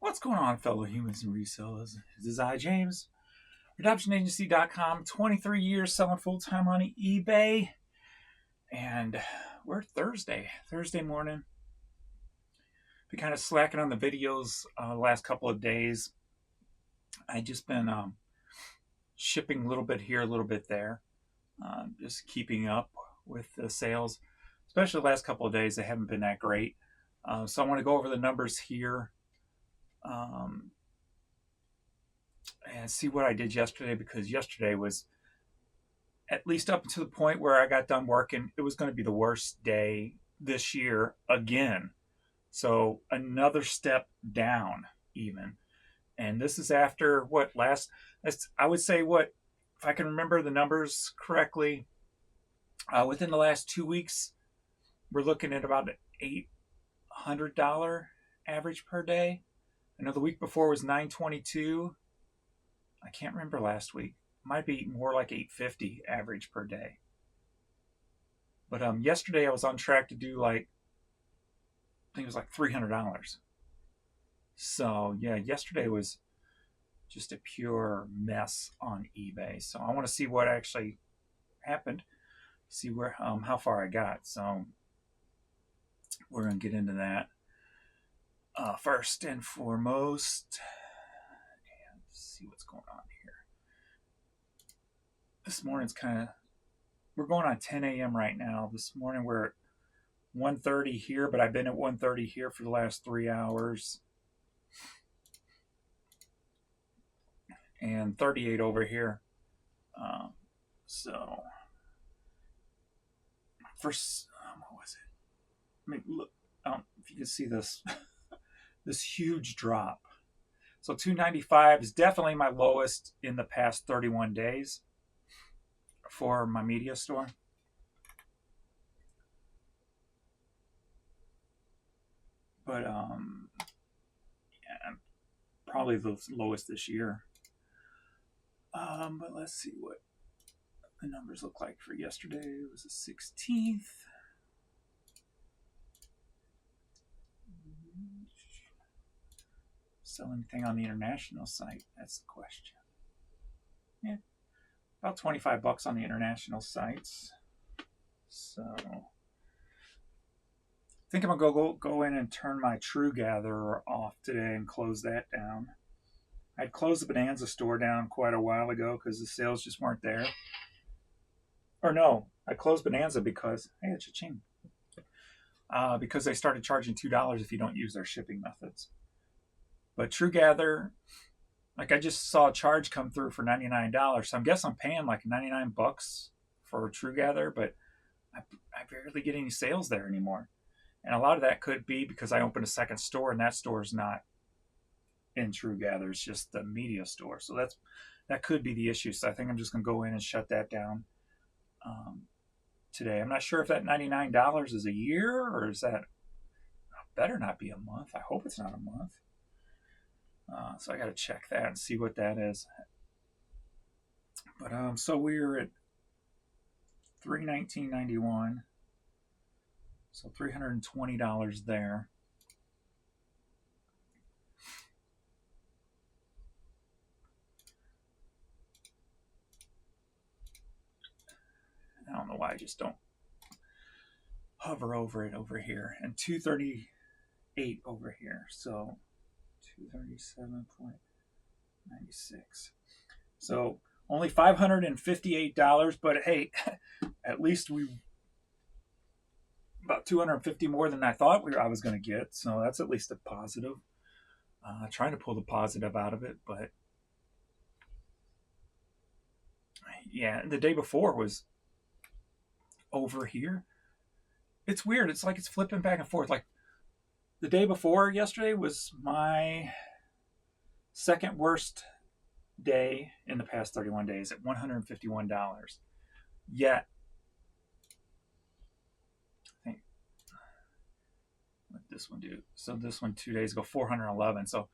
What's going on, fellow humans and resellers? This is I, James. RedoptionAgency.com, 23 years selling full-time on eBay. And we're Thursday morning. Been kind of slacking on the videos the last couple of days. I just been shipping a little bit here, a little bit there. Just keeping up with the sales. Especially the last couple of days, they haven't been that great. So I want to go over the numbers here. And see what I did yesterday, because yesterday was, at least up to the point where I got done working, it was going to be the worst day this year again. So another step down even. And this is after I would say if I can remember the numbers correctly, within the last 2 weeks, we're looking at about an $800 average per day. I know the week before was $922. I can't remember last week. Might be more like $850 average per day. But yesterday I was on track to do I think it was like $300. So yeah, yesterday was just a pure mess on eBay. So I want to see what actually happened, see where how far I got. So we're gonna get into that first and foremost. See what's going on here. This morning's we're going on 10 a.m. right now. This morning we're at 1:30 here, but I've been at 1:30 here for the last 3 hours. And 38 over here. So, first, what was it? I mean, look, if you can see this, this huge drop. So 295 is definitely my lowest in the past 31 days for my media store. But yeah, probably the lowest this year. But let's see what the numbers look like for yesterday. It was the 16th. Sell anything on the international site? That's the question. Yeah, about 25 bucks on the international sites. So I think I'm gonna go in and turn my True Gatherer off today and close that down. I'd closed the Bonanza store down quite a while ago because the sales just weren't there. Or no, I closed Bonanza because, hey, it's cha-ching. Because they started charging $2 if you don't use their shipping methods. But True Gather, I just saw a charge come through for $99. So I guess I'm paying like 99 bucks for True Gather, but I barely get any sales there anymore. And a lot of that could be because I opened a second store, and that store is not in True Gather. It's just the media store. So that could be the issue. So I think I'm just going to go in and shut that down today. I'm not sure if that $99 is a year, or is that, better not be a month. I hope it's not a month. So I got to check that and see what that is. But so we're at $319.91. So $320 there. I don't know why I just don't hover over it over here. And 238 over here. So 237.96. So only $558, but hey, at least we about $250 more than I thought I was going to get. So that's at least a positive. Trying to pull the positive out of it, but yeah, the day before was over here. It's weird. It's like it's flipping back and forth. Like the day before yesterday was my second worst day in the past 31 days at $151. Yet, I think, what did this one do? So this one 2 days ago, 411. So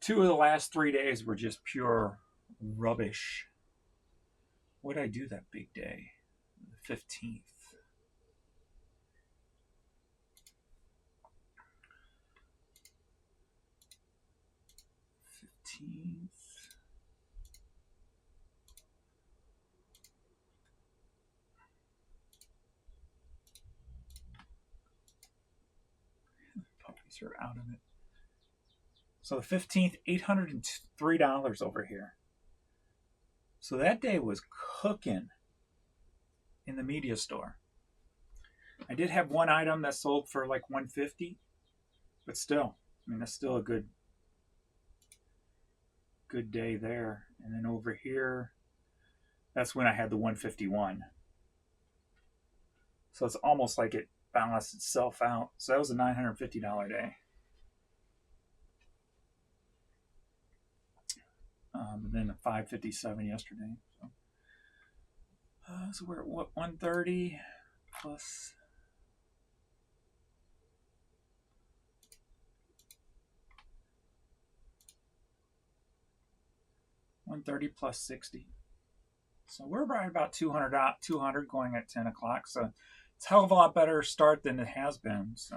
2 of the last 3 days were just pure rubbish. What did I do that big day? The 15th. 15th. Puppies are out of it. So the 15th, $803 over here. So that day was cooking in the media store. I did have one item that sold for like $150, but still, I mean, that's still a good day there. And then over here, that's when I had the 151. So it's almost like it balanced itself out. So that was a $950 day. And then a 557 yesterday. So we're at what, 130 plus 130 plus 60. So we're right about 200 going at 10 o'clock. So it's a hell of a lot better start than it has been. So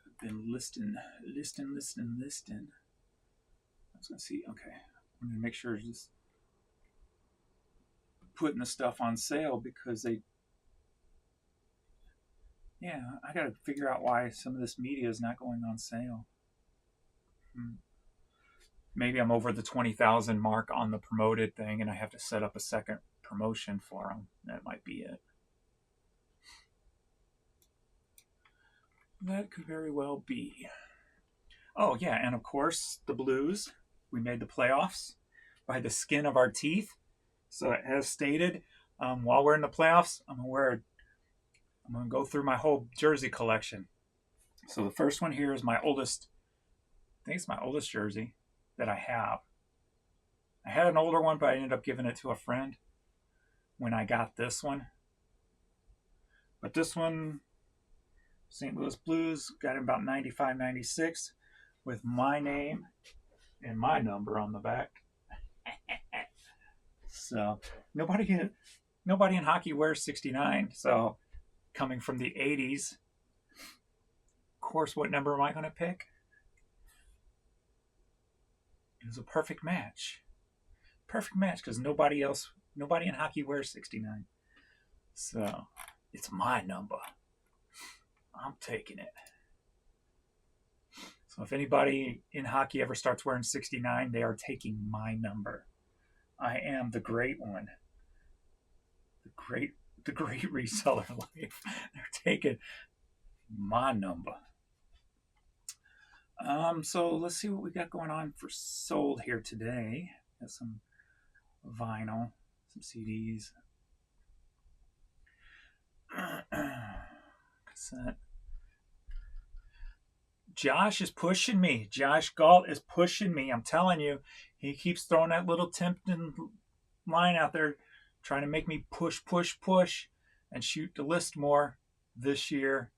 I've been listing. I was going to see. Okay. I'm going to make sure just putting the stuff on sale because I got to figure out why some of this media is not going on sale. Maybe I'm over the 20,000 mark on the promoted thing and I have to set up a second promotion for them. That might be it. That could very well be. Oh, yeah, and of course, the Blues. We made the playoffs by the skin of our teeth. So as stated, while we're in the playoffs, I'm going to go through my whole jersey collection. So the first one here is my oldest. I think it's my oldest jersey that I have. I had an older one, but I ended up giving it to a friend when I got this one. But this one, St. Louis Blues, got it about 95, 96 with my name and my number on the back. So nobody in hockey wears 69. So coming from the 80s, of course, what number am I going to pick? It was a perfect match. Perfect match because nobody in hockey wears 69. So it's my number. I'm taking it. So if anybody in hockey ever starts wearing 69, they are taking my number. I am the great one. The great reseller life. They're taking my number. So let's see what we got going on for sold here today. Got some vinyl, some CDs. Cassette. Josh is pushing me. Josh Galt is pushing me. I'm telling you, he keeps throwing that little tempting line out there, trying to make me push, and shoot the list more this year.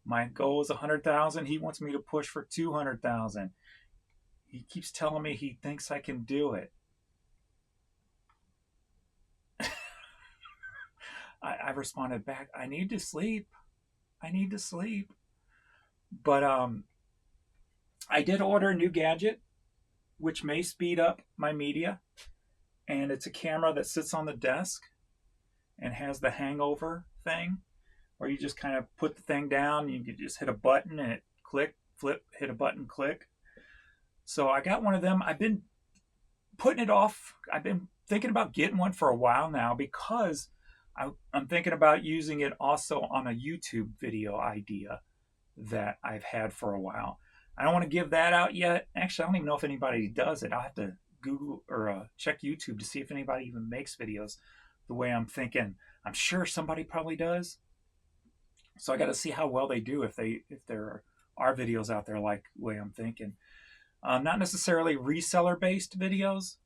My goal is 100,000. He wants me to push for 200,000. He keeps telling me he thinks I can do it. I responded back, I need to sleep. But I did order a new gadget, which may speed up my media. And it's a camera that sits on the desk and has the hangover thing where you just kind of put the thing down. You can just hit a button and it click, flip, hit a button, click. So I got one of them. I've been putting it off. I've been thinking about getting one for a while now because I'm thinking about using it also on a YouTube video idea that I've had for a while. I don't want to give that out yet. Actually, I don't even know if anybody does it. I'll have to Google or check YouTube to see if anybody even makes videos the way I'm thinking. I'm sure somebody probably does. So I got to see how well they do if there are videos out there like the way I'm thinking. Not necessarily reseller based videos,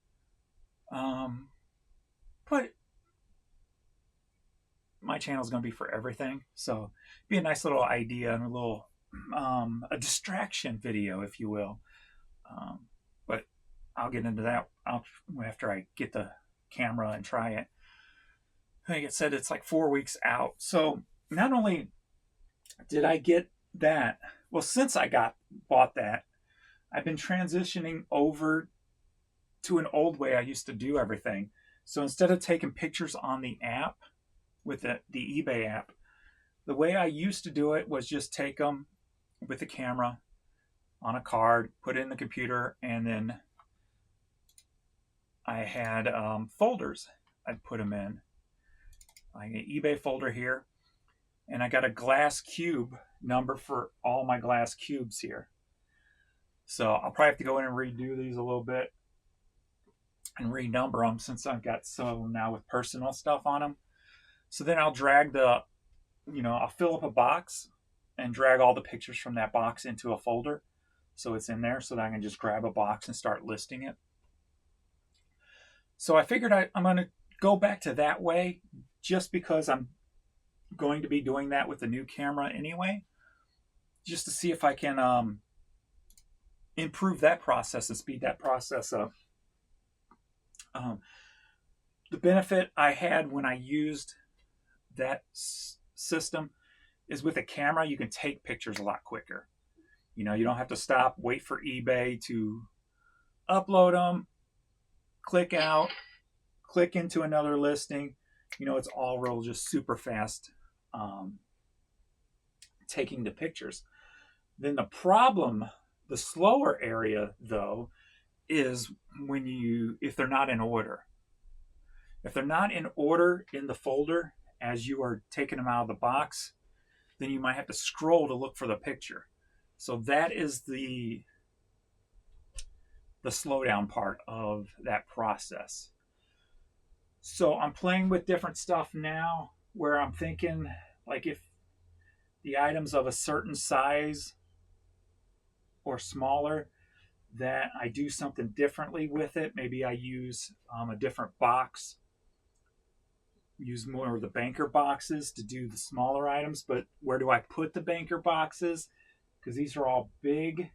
but my channel is going to be for everything. So it'd be a nice little idea and a little a distraction video, if you will. But I'll get into that after I get the camera and try it. Like I said, it's like 4 weeks out. So not only Did I get that? Well, since I bought that, I've been transitioning over to an old way I used to do everything. So instead of taking pictures on the app with the eBay app, the way I used to do it was just take them with the camera on a card, put it in the computer, and then I had folders I'd put them in. Like an eBay folder here, and I got a glass cube number for all my glass cubes here. So I'll probably have to go in and redo these a little bit and renumber them since I've got some now with personal stuff on them. So then I'll drag I'll fill up a box and drag all the pictures from that box into a folder. So it's in there so that I can just grab a box and start listing it. So I figured I'm going to go back to that way just because I'm going to be doing that with the new camera anyway, just to see if I can improve that process and speed that process up. The benefit I had when I used that system is with a camera, you can take pictures a lot quicker. You don't have to stop, wait for eBay to upload them, click out, click into another listing. It's all real just super fast taking the pictures. Then the slower area though, is if they're not in order. If they're not in order in the folder as you are taking them out of the box, then you might have to scroll to look for the picture. So that is the slowdown part of that process. So I'm playing with different stuff now where I'm thinking, like, if the item's of a certain size or smaller, that I do something differently with it. Maybe I use a different box, use more of the banker boxes to do the smaller items. But where do I put the banker boxes? Because these are all big,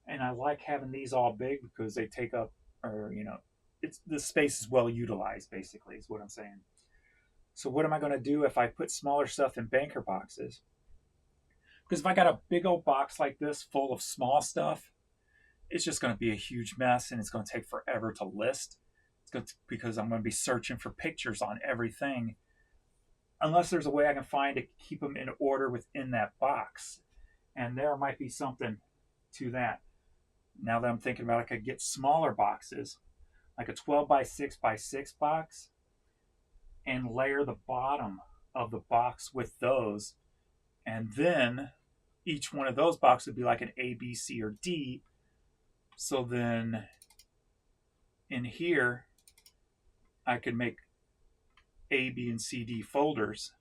and I like having these all big because they take up, the space is well utilized, basically, is what I'm saying. So what am I going to do if I put smaller stuff in banker boxes? Because if I got a big old box like this full of small stuff, it's just going to be a huge mess, and it's going to take forever to list. Because I'm going to be searching for pictures on everything, unless there's a way I can find to keep them in order within that box. And there might be something to that. Now that I'm thinking about it, I could get smaller boxes, like a 12 by 6 by 6 box, and layer the bottom of the box with those. And then each one of those boxes would be like an A, B, C, or D. So then in here, I could make A, B, and C, D folders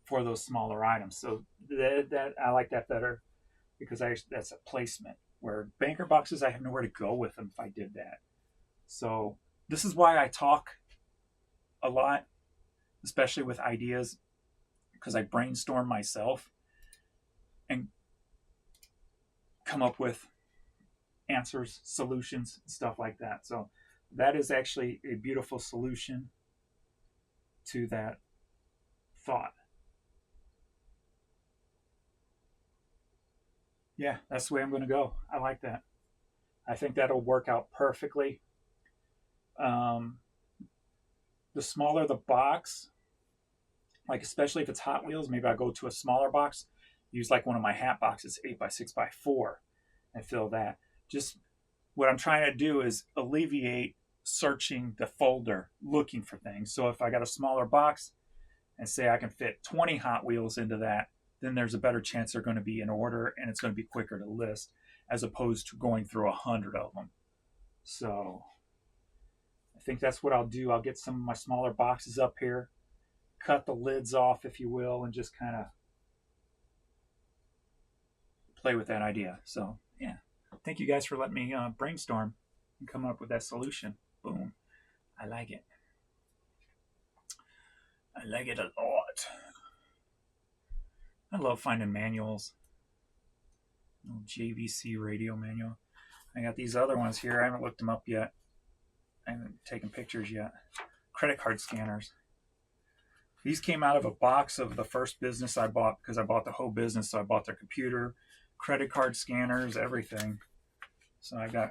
for those smaller items. So that I like that better because that's a placement. Where banker boxes, I have nowhere to go with them if I did that. So this is why I talk a lot, especially with ideas, because I brainstorm myself and come up with answers, solutions, stuff like that. So that is actually a beautiful solution to that thought. Yeah, that's the way I'm going to go. I like that. I think that'll work out perfectly. The smaller the box, like especially if it's Hot Wheels, maybe I go to a smaller box, use like one of my hat boxes, 8 by 6 by 4, and fill that. Just what I'm trying to do is alleviate searching the folder looking for things. So if I got a smaller box and say I can fit 20 Hot Wheels into that, then there's a better chance they're going to be in order and it's going to be quicker to list as opposed to going through 100 of them. So I think that's what I'll do. I'll get some of my smaller boxes up here, cut the lids off, if you will, and just kind of play with that idea. So yeah, thank you guys for letting me brainstorm and come up with that solution. Boom. I like it. I like it a lot. I love finding manuals. JVC radio manual. I got these other ones here. I haven't looked them up yet. I haven't taken pictures yet. Credit card scanners. These came out of a box of the first business I bought, because I bought the whole business. So I bought their computer, credit card scanners, everything. So I got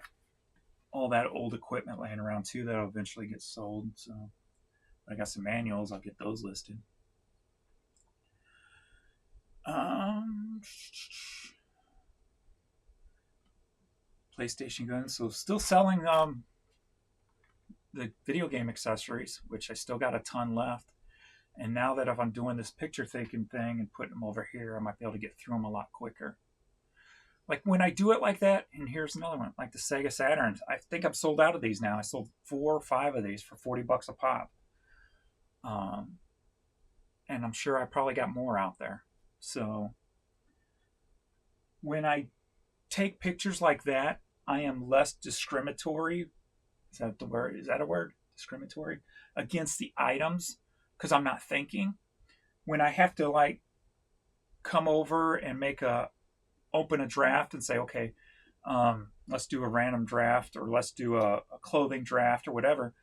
all that old equipment laying around too that'll eventually get sold. So I got some manuals. I'll get those listed. PlayStation guns. So still selling the video game accessories, which I still got a ton left. And now that if I'm doing this picture taking thing and putting them over here, I might be able to get through them a lot quicker. Like when I do it like that, and here's another one, like the Sega Saturns. I think I'm sold out of these now. I sold 4 or 5 of these for $40 a pop. And I'm sure I probably got more out there. So when I take pictures like that, I am less discriminatory. Is that the word? Is that a word? Discriminatory against the items, because I'm not thinking. When I have to like come over and open a draft and say, okay, let's do a random draft, or let's do a clothing draft, or whatever,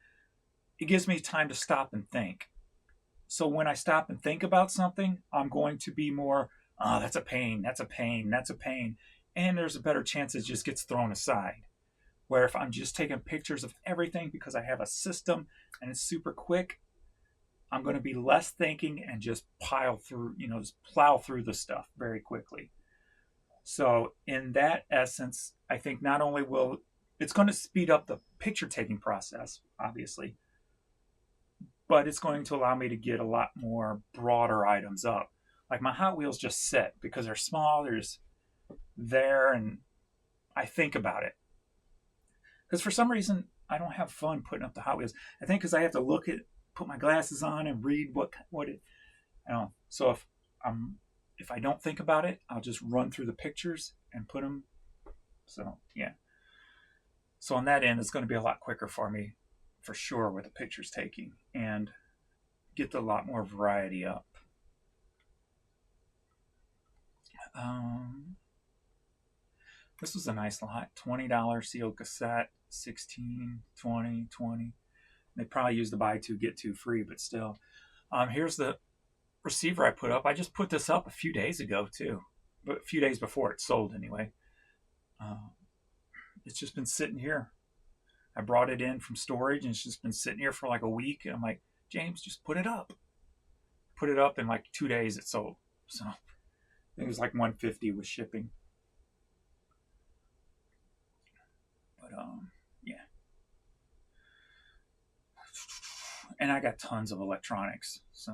it gives me time to stop and think. So when I stop and think about something, I'm going to be more, oh, that's a pain, that's a pain, that's a pain. And there's a better chance it just gets thrown aside. Where if I'm just taking pictures of everything because I have a system and it's super quick, I'm going to be less thinking and just just plow through the stuff very quickly. So in that essence, I think not only it's going to speed up the picture taking process, obviously, but it's going to allow me to get a lot more broader items up. Like my Hot Wheels just sit because they're small, there, and I think about it. Because for some reason, I don't have fun putting up the Hot Wheels. I think because I have to put my glasses on and read what it. So if I don't think about it, I'll just run through the pictures and put them. So yeah. So on that end, it's going to be a lot quicker for me, for sure, with the pictures taking, and get a lot more variety up. This was a nice lot. $20 sealed cassette, 16, 20, 20. They probably use the buy two, get two free, but still. Here's the receiver I put up. I just put this up a few days ago, too. But a few days before it sold, anyway. It's just been sitting here. I brought it in from storage, and it's just been sitting here for like a week. And I'm like, James, just put it up. Put it up in like 2 days, it sold. So I think it was like $150 with shipping. But yeah. And I got tons of electronics. So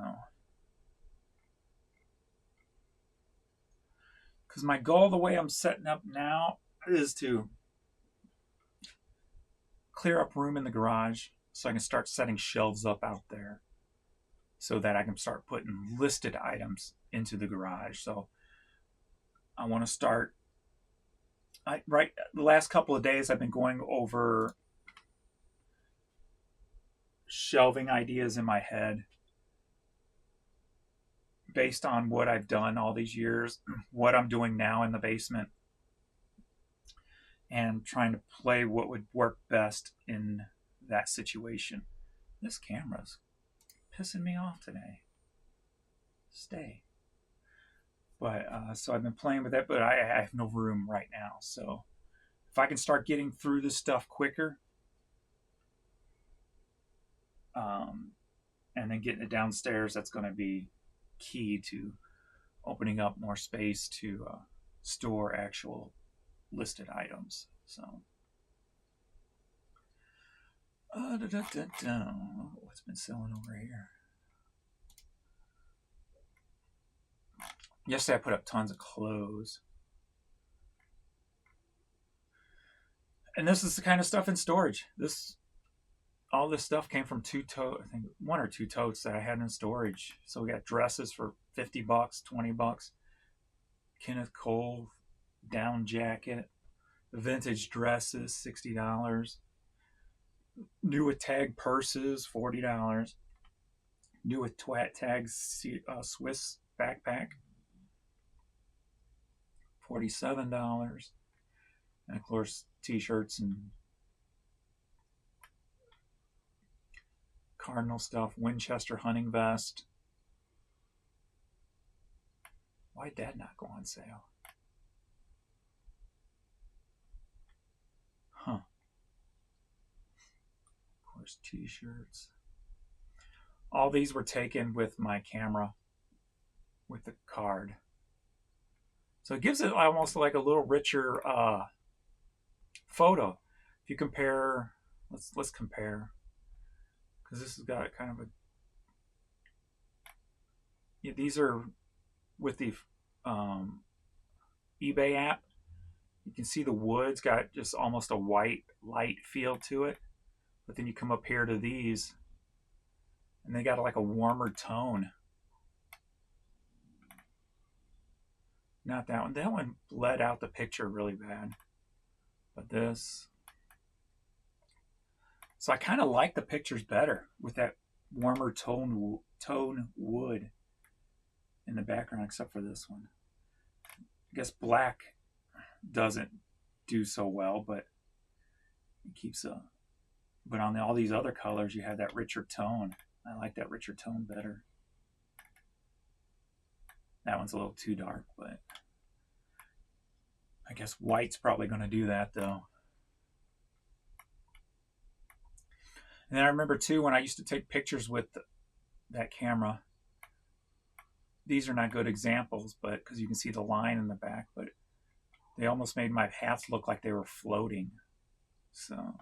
because my goal, the way I'm setting up now, is to clear up room in the garage so I can start setting shelves up out there, so that I can start putting listed items into the garage. So I want to start. The last couple of days I've been going over shelving ideas in my head based on what I've done all these years, what I'm doing now in the basement, and trying to play what would work best in that situation. This camera's pissing me off today. Stay. But so I've been playing with that, but I have no room right now. So if I can start getting through this stuff quicker, and then getting it downstairs, that's going to be key to opening up more space to store actual listed items. So what's been selling over here? Yesterday I put up tons of clothes. And this is the kind of stuff in storage. All this stuff came from I think 1 or 2 totes that I had in storage. So we got dresses for $50, $20. Kenneth Cole down jacket, vintage dresses, $60. New with tag purses, $40. New with tag Swiss backpack, $47. And of course, t-shirts and Cardinal stuff, Winchester hunting vest, Why'd that not go on sale? Huh. Of course, t-shirts. All these were taken with my camera, with the card. So it gives it almost like a little richer photo. If you compare, let's compare, because this has got kind of a. Yeah, these are with the eBay app. You can see the wood's got just almost a white light feel to it, but then you come up here to these, and they got like a warmer tone. Not that one. That one bled out the picture really bad. But this. So I kind of like the pictures better with that warmer tone wood in the background, except for this one. I guess black doesn't do so well, but it keeps a. But on all these other colors, you have that richer tone. I like that richer tone better. That one's a little too dark, but I guess white's probably going to do that though. And then I remember too when I used to take pictures with that camera. These are not good examples, but because you can see the line in the back, but they almost made my hats look like they were floating. So.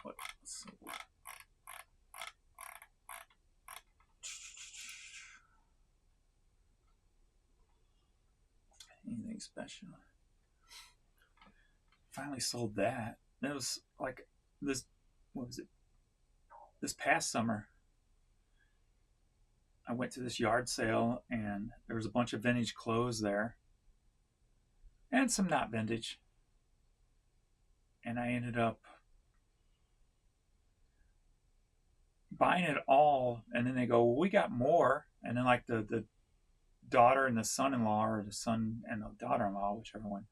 But let's see. Anything special? Finally sold that. That was like this. What was it? This past summer, I went to this yard sale and there was a bunch of vintage clothes there, and some not vintage. And I ended up buying it all, and then they go, well, we got more. And then like the daughter and the son-in-law, or the son and the daughter-in-law, whichever one,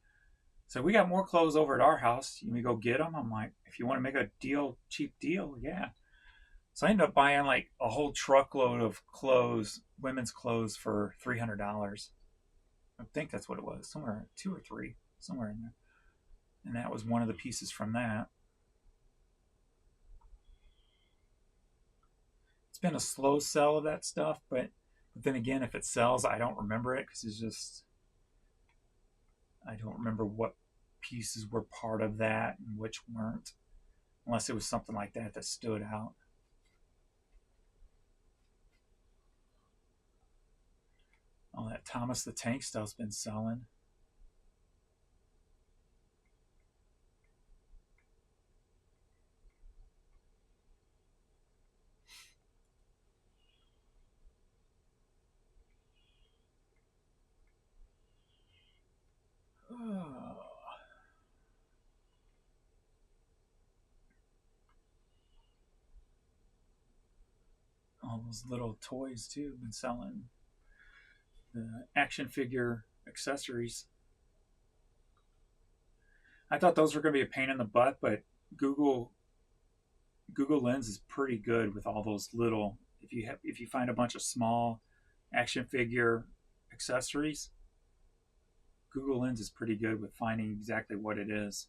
so we got more clothes over at our house. You may go get them. I'm like, if you want to make a deal, cheap deal, yeah. So I ended up buying like a whole truckload of clothes, women's clothes, for $300. I think that's what it was, somewhere 2 or 3, somewhere in there. And that was one of the pieces from that. It's been a slow sell of that stuff, but then again, if it sells, I don't remember it because it's just, I don't remember what pieces were part of that and which weren't, unless it was something like that that stood out. All that Thomas the Tank stuff's been selling. Oh. All those little toys too have been selling. The action figure accessories. I thought those were going to be a pain in the butt, but Google Lens is pretty good with all those little. If you find a bunch of small action figure accessories, Google Lens is pretty good with finding exactly what it is.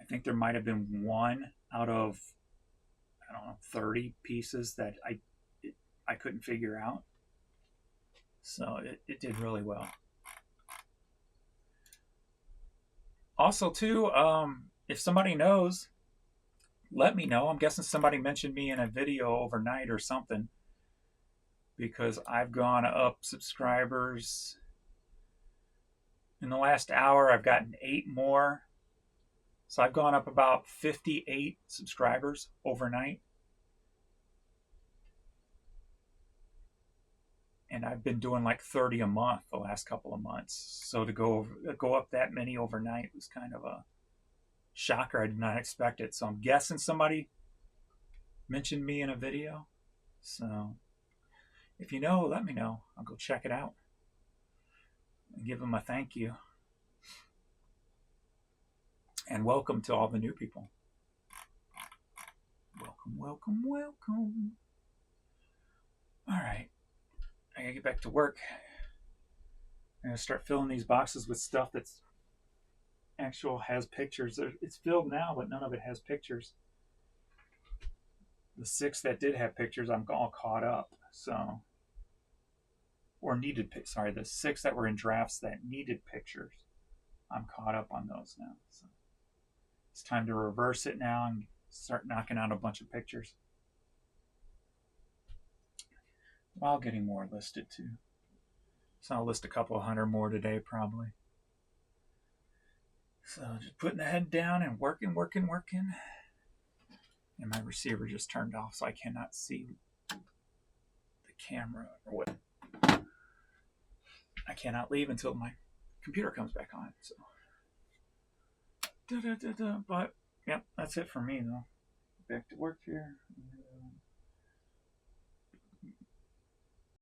I think there might have been one out of, I don't know, 30 pieces that I couldn't figure out. So it did really well. Also, too, if somebody knows, let me know. I'm guessing somebody mentioned me in a video overnight or something, because I've gone up subscribers. In the last hour, I've gotten 8 more. So I've gone up about 58 subscribers overnight. And I've been doing like 30 a month the last couple of months. So to go up that many overnight was kind of a shocker. I did not expect it. So I'm guessing somebody mentioned me in a video. So if you know, let me know. I'll go check it out and give them a thank you. And welcome to all the new people. Welcome, welcome, welcome. All right, I gotta get back to work. I'm gonna start filling these boxes with stuff that's actual has pictures. It's filled now, but none of it has pictures. The 6 that did have pictures, I'm all caught up. So, or needed. Sorry, the 6 that were in drafts that needed pictures, I'm caught up on those now. So it's time to reverse it now and start knocking out a bunch of pictures while getting more listed too. So I'll list a couple hundred more today probably. So just putting the head down and working. And my receiver just turned off, so I cannot see the camera or what. I cannot leave until my computer comes back on. So, but yeah, that's it for me though. Back to work here.